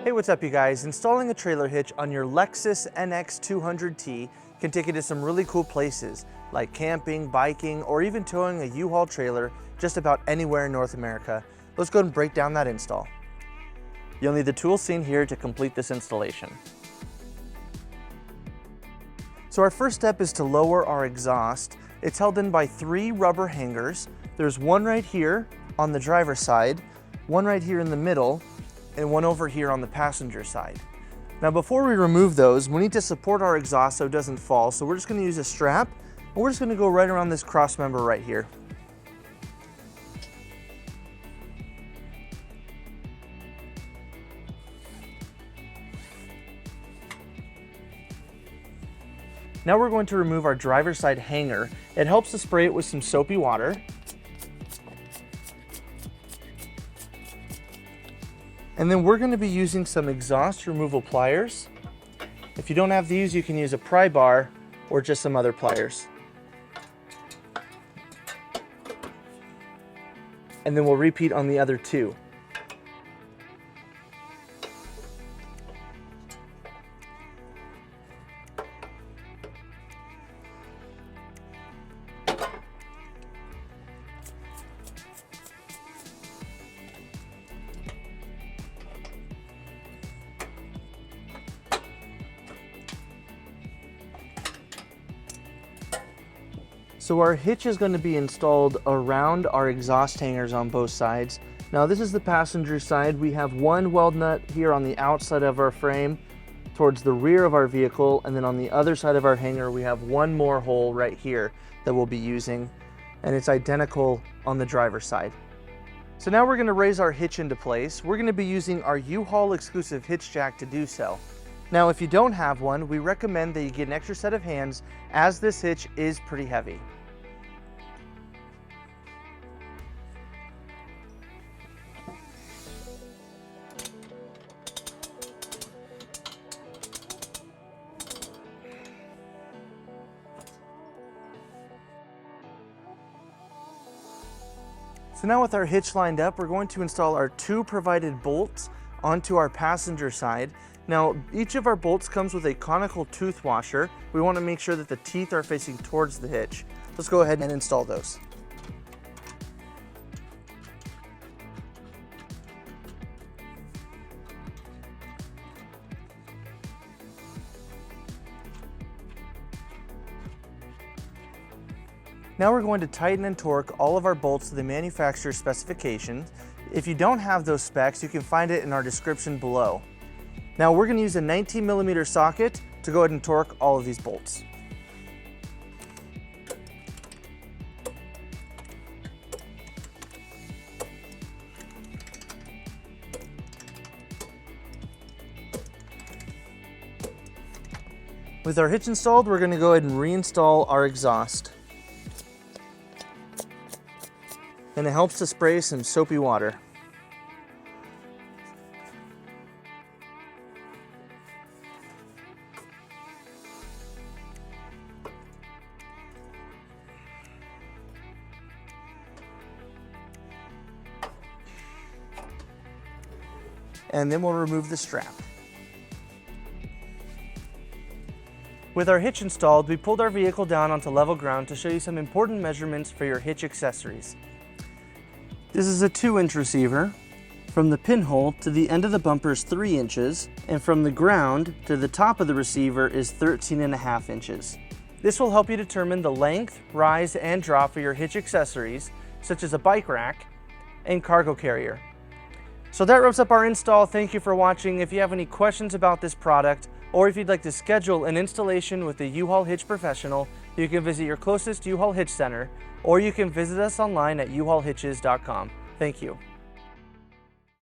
Hey, what's up you guys? Installing a trailer hitch on your Lexus X200t can take you to some really cool places like camping, biking, or even towing a U-Haul trailer just about anywhere in North America. Let's go and break down that install. You'll need the tools seen here to complete this installation. So our first step is to lower our exhaust. It's held in by 3 rubber hangers. There's one right here on the driver's side, one right here in the middle, and one over here on the passenger side. Now before we remove those, we need to support our exhaust so it doesn't fall. So we're just going to use a strap, and we're just going to go right around this cross member right here. Now we're going to remove our driver's side hanger. It helps to spray it with some soapy water. And then we're going to be using some exhaust removal pliers. If you don't have these, you can use a pry bar or just some other pliers. And then we'll repeat on the other 2. So our hitch is going to be installed around our exhaust hangers on both sides. Now this is the passenger side. We have one weld nut here on the outside of our frame towards the rear of our vehicle, and then on the other side of our hanger we have one more hole right here that we'll be using, and it's identical on the driver's side. So now we're going to raise our hitch into place. We're going to be using our U-Haul exclusive hitch jack to do so. Now if you don't have one, we recommend that you get an extra set of hands, as this hitch is pretty heavy. So now with our hitch lined up, we're going to install our 2 provided bolts onto our passenger side. Now, each of our bolts comes with a conical tooth washer. We want to make sure that the teeth are facing towards the hitch. Let's go ahead and install those. Now we're going to tighten and torque all of our bolts to the manufacturer's specifications. If you don't have those specs, you can find it in our description below. Now we're going to use a 19mm socket to go ahead and torque all of these bolts. With our hitch installed, we're going to go ahead and reinstall our exhaust. And it helps to spray some soapy water. And then we'll remove the strap. With our hitch installed, we pulled our vehicle down onto level ground to show you some important measurements for your hitch accessories. This is a 2-inch receiver. From the pinhole to the end of the bumper is 3 inches, and from the ground to the top of the receiver is 13.5 inches. This will help you determine the length, rise, and drop for your hitch accessories, such as a bike rack and cargo carrier. So that wraps up our install. Thank you for watching. If you have any questions about this product, or if you'd like to schedule an installation with the U-Haul Hitch Professional, you can visit your closest U-Haul Hitch Center, or you can visit us online at uhaulhitches.com. Thank you.